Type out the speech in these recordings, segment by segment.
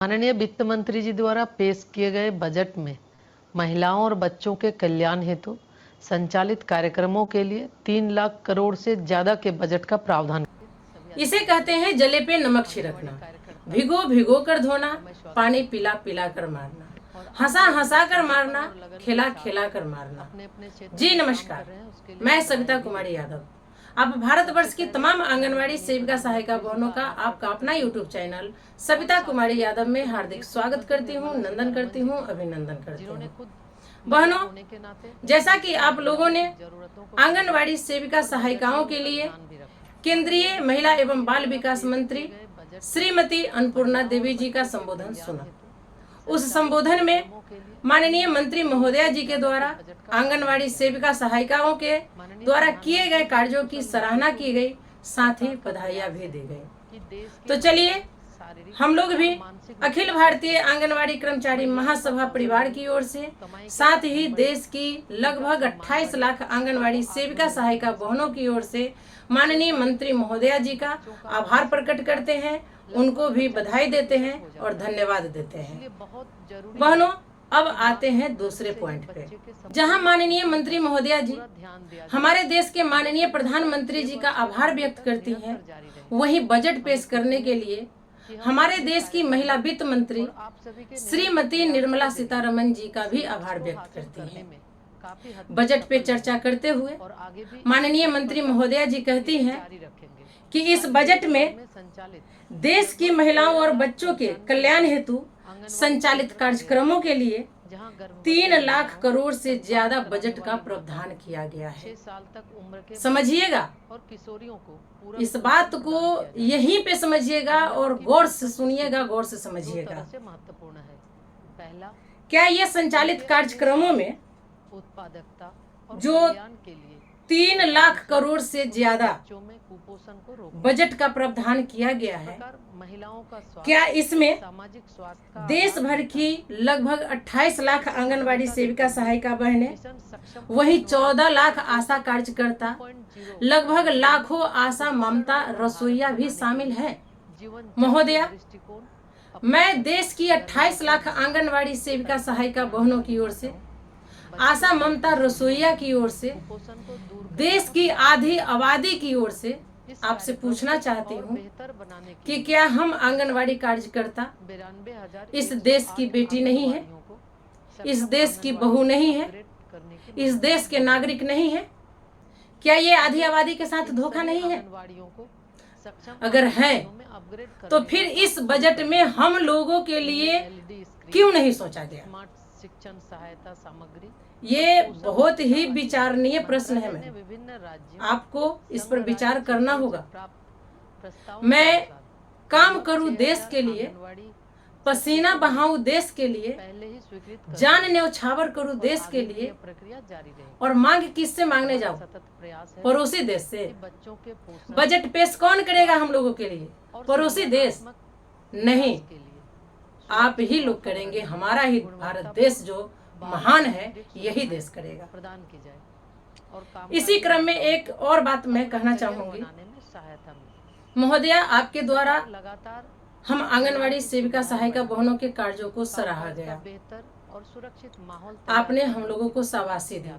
माननीय वित्त मंत्री जी द्वारा पेश किए गए बजट में महिलाओं और बच्चों के कल्याण हेतु संचालित कार्यक्रमों के लिए 3 लाख करोड़ से ज्यादा के बजट का प्रावधान। इसे कहते हैं जले पे नमक छिड़कना, भिगो भिगो कर धोना, पानी पिला पिला कर मारना, हंसा हंसा कर मारना, खिला खिला कर मारना। जी नमस्कार, मैं सविता कुमारी यादव। अब भारतवर्ष की तमाम आंगनवाड़ी सेविका सहायिका बहनों का आपका अपना यूट्यूब चैनल सविता कुमारी यादव में हार्दिक स्वागत करती हूँ, नंदन करती हूँ, अभिनंदन करती हूँ। बहनों, जैसा कि आप लोगों ने आंगनवाड़ी सेविका सहायिकाओं के लिए केंद्रीय महिला एवं बाल विकास मंत्री श्रीमती अन्नपूर्णा देवी जी का संबोधन सुना, उस संबोधन में माननीय मंत्री महोदया जी के द्वारा आंगनवाड़ी सेविका सहायिकाओं के द्वारा किए गए कार्यों की सराहना की गई, साथ ही बधाइयां भी दी गई। तो चलिए हम लोग भी अखिल भारतीय आंगनवाड़ी कर्मचारी महासभा परिवार की ओर से, साथ ही देश की लगभग 28 लाख आंगनवाड़ी सेविका सहायिका बहनों की ओर से माननीय मंत्री महोदया जी का आभार प्रकट करते हैं, उनको भी बधाई देते हैं और धन्यवाद देते हैं। बहनों, अब आते हैं दूसरे पॉइंट पे, जहां माननीय मंत्री महोदया जी हमारे देश के माननीय प्रधानमंत्री जी का आभार व्यक्त करती हैं, वहीं बजट पेश करने के लिए हमारे देश की महिला वित्त मंत्री श्रीमती निर्मला सीतारमन जी का भी आभार व्यक्त करती हैं। बजट पे चर्चा करते हुए माननीय मंत्री महोदया जी कहती हैं कि इस बजट में देश की महिलाओं और बच्चों के कल्याण हेतु संचालित कार्यक्रमों के लिए 3 लाख करोड़ से ज्यादा बजट का प्रावधान किया गया है। समझिएगा, इस बात को यहीं पे समझिएगा और गौर से सुनिएगा, गौर से समझिएगा। क्या ये संचालित कार्यक्रमों में जो 3 लाख करोड़ से ज्यादा बजट का प्रावधान किया गया है, क्या इसमें देश भर की लगभग 28 लाख आंगनवाड़ी सेविका सहायिका बहनें, वहीं 14 लाख आशा कार्यकर्ता, लगभग लाखों आशा ममता रसोईया भी शामिल है? महोदया, मैं देश की 28 लाख आंगनवाड़ी सेविका सहायिका बहनों की ओर से, आशा ममता रसोईया की ओर से, देश की आधी आबादी की ओर से आपसे पूछना चाहती हूँ कि क्या हम आंगनवाड़ी कार्यकर्ता इस देश की बेटी नहीं है, इस देश की बहू नहीं है, इस देश के नागरिक नहीं है? क्या ये आधी आबादी के साथ धोखा नहीं है? अगर है तो फिर इस बजट में हम लोगों के लिए क्यों नहीं सोचा गया? शिक्षण सहायता सामग्री, ये बहुत ही विचारणीय प्रश्न है। मैं आपको इस पर विचार करना होगा। मैं काम करूं देश के लिए, पसीना बहाऊं देश के लिए, जान न्यौछावर करूं देश के लिए, और मांग किससे मांगने जाऊं? पड़ोसी देश से। बजट पेश कौन करेगा हम लोगों के लिए? पड़ोसी देश नहीं, आप ही लोग करेंगे। हमारा ही भारत देश जो महान है, यही देश करेगा। इसी क्रम में एक और बात मैं कहना चाहूंगी महोदया, आपके द्वारा हम आंगनवाड़ी सेविका सहायिका बहनों के कार्यों को सराहा गया, आपने हम लोगों को शाबाशी दी,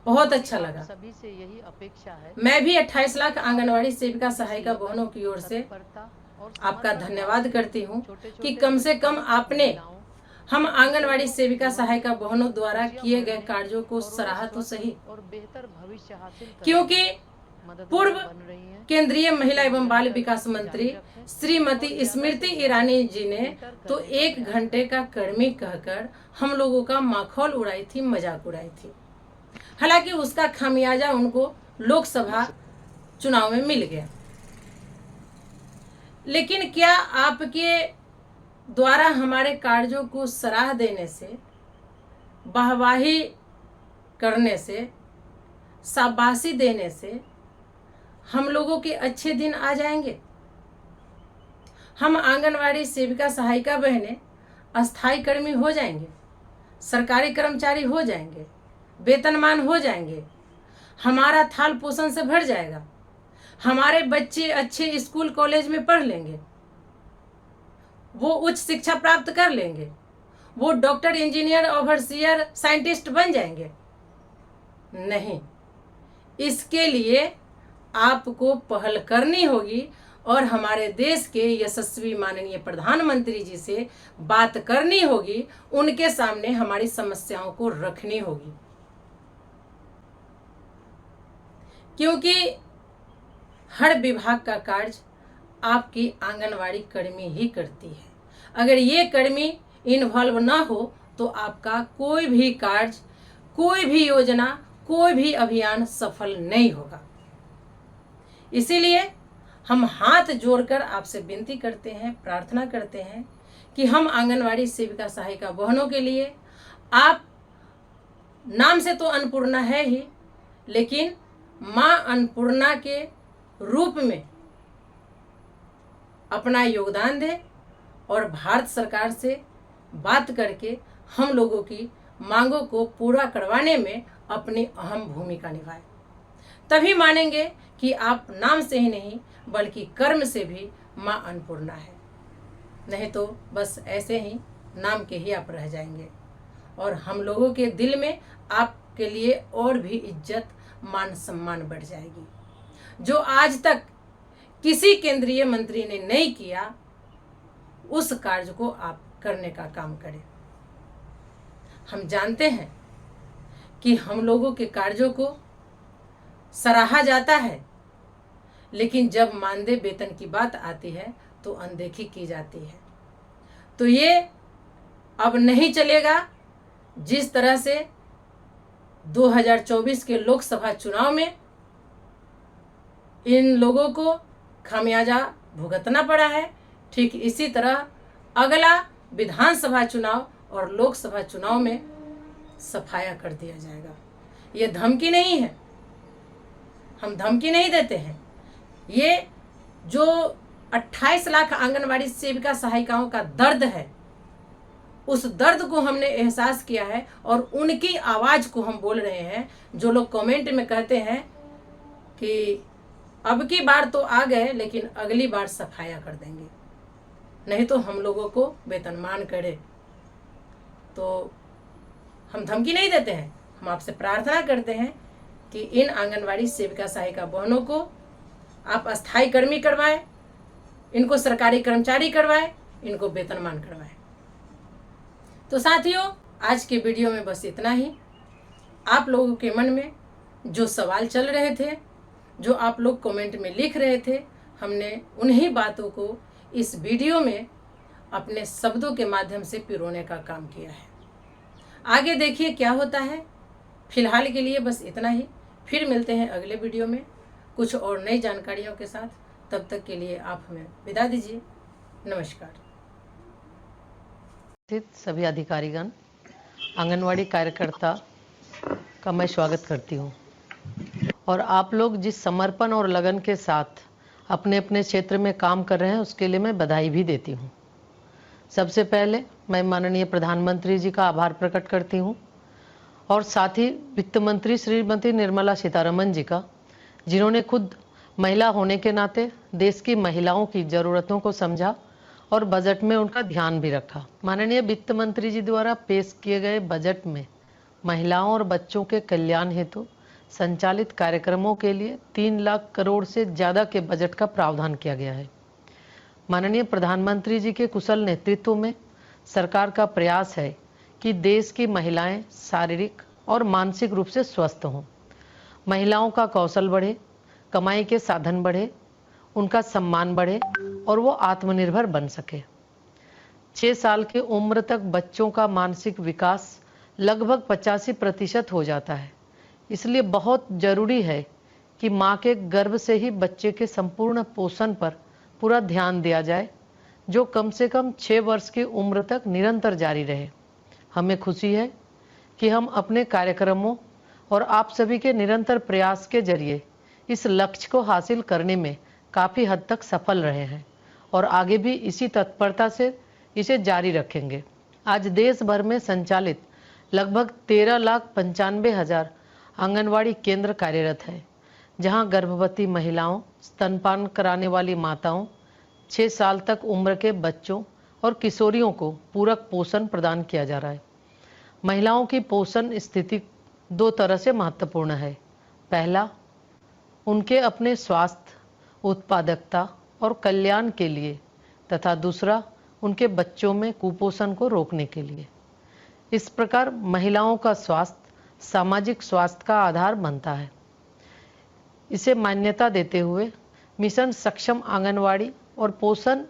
बहुत अच्छा लगा। मैं भी 28 लाख आंगनवाड़ी सेविका सहायिका बहनों की ओर से आपका धन्यवाद करती हूँ कि कम से कम आपने हम आंगनवाड़ी सेविका सहायिका बहनों द्वारा किए गए कार्यों को सराहा तो सही, क्योंकि पूर्व केंद्रीय महिला एवं बाल विकास मंत्री श्रीमती स्मृति ईरानी जी ने तो 1 घंटे का कर्मी कहकर हम लोगों का माखौल उड़ाई थी, मजाक उड़ाई थी। हालांकि उसका खामियाजा उनको लोकसभा चुनाव में मिल गया। लेकिन क्या आपके द्वारा हमारे कार्यों को सराह देने से, वाहवाही करने से, शाबाशी देने से हम लोगों के अच्छे दिन आ जाएंगे? हम आंगनवाड़ी सेविका सहायिका बहनें अस्थायी कर्मी हो जाएंगे, सरकारी कर्मचारी हो जाएंगे, वेतनमान हो जाएंगे, हमारा थाल पोषण से भर जाएगा, हमारे बच्चे अच्छे स्कूल कॉलेज में पढ़ लेंगे, वो उच्च शिक्षा प्राप्त कर लेंगे, वो डॉक्टर, इंजीनियर, ओवरसियर, साइंटिस्ट बन जाएंगे? नहीं, इसके लिए आपको पहल करनी होगी और हमारे देश के यशस्वी माननीय प्रधानमंत्री जी से बात करनी होगी, उनके सामने हमारी समस्याओं को रखनी होगी। क्योंकि हर विभाग का कार्य आपकी आंगनवाड़ी कर्मी ही करती है। अगर ये कर्मी इन्वॉल्व ना हो तो आपका कोई भी कार्य, कोई भी योजना, कोई भी अभियान सफल नहीं होगा। इसीलिए हम हाथ जोड़कर आपसे विनती करते हैं, प्रार्थना करते हैं कि हम आंगनवाड़ी सेविका सहायिका बहनों के लिए, आप नाम से तो अन्नपूर्णा है ही, लेकिन माँ अन्नपूर्णा के रूप में अपना योगदान दें और भारत सरकार से बात करके हम लोगों की मांगों को पूरा करवाने में अपनी अहम भूमिका निभाएं। तभी मानेंगे कि आप नाम से ही नहीं बल्कि कर्म से भी माँ अन्नपूर्णा है। नहीं तो बस ऐसे ही नाम के ही आप रह जाएंगे और हम लोगों के दिल में आपके लिए और भी इज्जत, मान सम्मान बढ़ जाएगी। जो आज तक किसी केंद्रीय मंत्री ने नहीं किया, उस कार्य को आप करने का काम करें। हम जानते हैं कि हम लोगों के कार्यों को सराहा जाता है, लेकिन जब मानदेय वेतन की बात आती है तो अनदेखी की जाती है। तो ये अब नहीं चलेगा। जिस तरह से 2024 के लोकसभा चुनाव में इन लोगों को खामियाजा भुगतना पड़ा है, ठीक इसी तरह अगला विधानसभा चुनाव और लोकसभा चुनाव में सफाया कर दिया जाएगा। ये धमकी नहीं है, हम धमकी नहीं देते हैं। ये जो 28 लाख आंगनवाड़ी सेविका सहायिकाओं का दर्द है, उस दर्द को हमने एहसास किया है और उनकी आवाज़ को हम बोल रहे हैं। जो लोग कमेंट में कहते हैं कि अब की बार तो आ गए लेकिन अगली बार सफाया कर देंगे, नहीं तो हम लोगों को वेतनमान करे, तो हम धमकी नहीं देते हैं। हम आपसे प्रार्थना करते हैं कि इन आंगनवाड़ी सेविका सहायिका बहनों को आप अस्थायी कर्मी करवाएं, इनको सरकारी कर्मचारी करवाएं, इनको वेतनमान करवाएं। तो साथियों, आज के वीडियो में बस इतना ही। आप लोगों के मन में जो सवाल चल रहे थे, जो आप लोग कमेंट में लिख रहे थे, हमने उन्हीं बातों को इस वीडियो में अपने शब्दों के माध्यम से पिरोने का काम किया है। आगे देखिए क्या होता है। फिलहाल के लिए बस इतना ही। फिर मिलते हैं अगले वीडियो में कुछ और नई जानकारियों के साथ। तब तक के लिए आप हमें विदा दीजिए। नमस्कार। सभी अधिकारीगण, आंगनवाड़ी कार्यकर्ता का मैं स्वागत करती हूँ और आप लोग जिस समर्पण और लगन के साथ अपने अपने क्षेत्र में काम कर रहे हैं उसके लिए मैं बधाई भी देती हूँ। सबसे पहले मैं माननीय प्रधानमंत्री जी का आभार प्रकट करती हूँ और साथ ही वित्त मंत्री श्रीमती निर्मला सीतारमण जी का, जिन्होंने खुद महिला होने के नाते देश की महिलाओं की ज़रूरतों को समझा और बजट में उनका ध्यान भी रखा। माननीय वित्त मंत्री जी द्वारा पेश किए गए बजट में महिलाओं और बच्चों के कल्याण हेतु संचालित कार्यक्रमों के लिए 3 लाख करोड़ से ज़्यादा के बजट का प्रावधान किया गया है। माननीय प्रधानमंत्री जी के कुशल नेतृत्व में सरकार का प्रयास है कि देश की महिलाएं शारीरिक और मानसिक रूप से स्वस्थ हों, महिलाओं का कौशल बढ़े, कमाई के साधन बढ़े, उनका सम्मान बढ़े और वो आत्मनिर्भर बन सके। 6 साल की उम्र तक बच्चों का मानसिक विकास लगभग 85% हो जाता है। इसलिए बहुत ज़रूरी है कि माँ के गर्भ से ही बच्चे के संपूर्ण पोषण पर पूरा ध्यान दिया जाए, जो कम से कम 6 वर्ष की उम्र तक निरंतर जारी रहे। हमें खुशी है कि हम अपने कार्यक्रमों और आप सभी के निरंतर प्रयास के जरिए इस लक्ष्य को हासिल करने में काफ़ी हद तक सफल रहे हैं और आगे भी इसी तत्परता से इसे जारी रखेंगे। आज देश भर में संचालित लगभग 13,95,000 आंगनवाड़ी केंद्र कार्यरत है, जहां गर्भवती महिलाओं, स्तनपान कराने वाली माताओं, 6 साल तक उम्र के बच्चों और किशोरियों को पूरक पोषण प्रदान किया जा रहा है। महिलाओं की पोषण स्थिति दो तरह से महत्वपूर्ण है। पहला, उनके अपने स्वास्थ्य, उत्पादकता और कल्याण के लिए, तथा दूसरा, उनके बच्चों में कुपोषण को रोकने के लिए। इस प्रकार महिलाओं का स्वास्थ्य सामाजिक स्वास्थ्य का आधार बनता है। इसे मान्यता देते हुए मिशन सक्षम आंगनवाड़ी और पोषण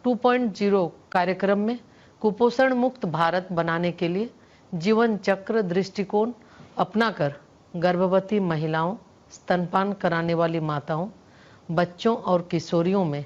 2.0 कार्यक्रम में कुपोषण मुक्त भारत बनाने के लिए जीवन चक्र दृष्टिकोण अपनाकर गर्भवती महिलाओं, स्तनपान कराने वाली माताओं, बच्चों और किशोरियों में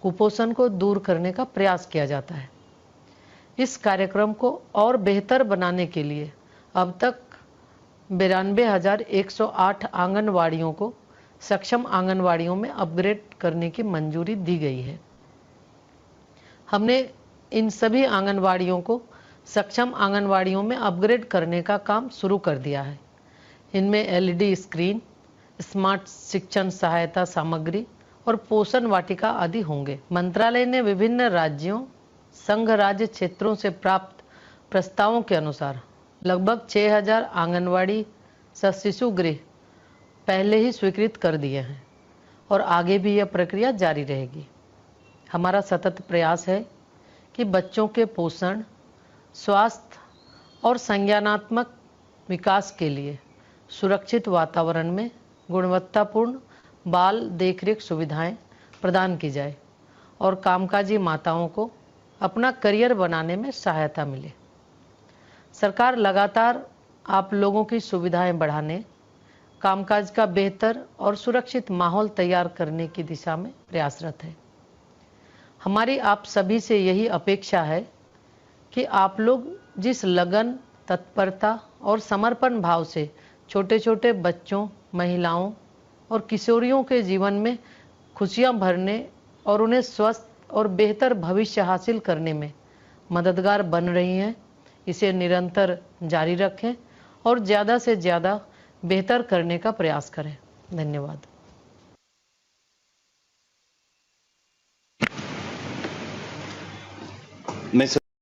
कुपोषण को दूर करने का प्रयास किया जाता है। इस कार्यक्रम को और बेहतर बनाने के लिए अब तक 92,108 आंगनवाड़ियों को सक्षम आंगनवाड़ियों में अपग्रेड करने की मंजूरी दी गई है। हमने इन सभी आंगनवाड़ियों को सक्षम आंगनवाड़ियों में अपग्रेड करने का काम शुरू कर दिया है। इनमें LED स्क्रीन, स्मार्ट शिक्षण सहायता सामग्री और पोषण वाटिका आदि होंगे। मंत्रालय ने विभिन्न राज्यों, संघ राज्य क्षेत्रों से प्राप्त प्रस्तावों के अनुसार लगभग 6,000 आंगनवाड़ी शिशु गृह पहले ही स्वीकृत कर दिए हैं और आगे भी यह प्रक्रिया जारी रहेगी। हमारा सतत प्रयास है कि बच्चों के पोषण, स्वास्थ्य और संज्ञानात्मक विकास के लिए सुरक्षित वातावरण में गुणवत्तापूर्ण बाल देखरेख सुविधाएं प्रदान की जाए और कामकाजी माताओं को अपना करियर बनाने में सहायता मिले। सरकार लगातार आप लोगों की सुविधाएं बढ़ाने, कामकाज का बेहतर और सुरक्षित माहौल तैयार करने की दिशा में प्रयासरत है। हमारी आप सभी से यही अपेक्षा है कि आप लोग जिस लगन, तत्परता और समर्पण भाव से छोटे छोटे बच्चों, महिलाओं और किशोरियों के जीवन में खुशियां भरने और उन्हें स्वस्थ और बेहतर भविष्य हासिल करने में मददगार बन रही हैं, इसे निरंतर जारी रखें और ज़्यादा से ज़्यादा बेहतर करने का प्रयास करें। धन्यवाद। मैं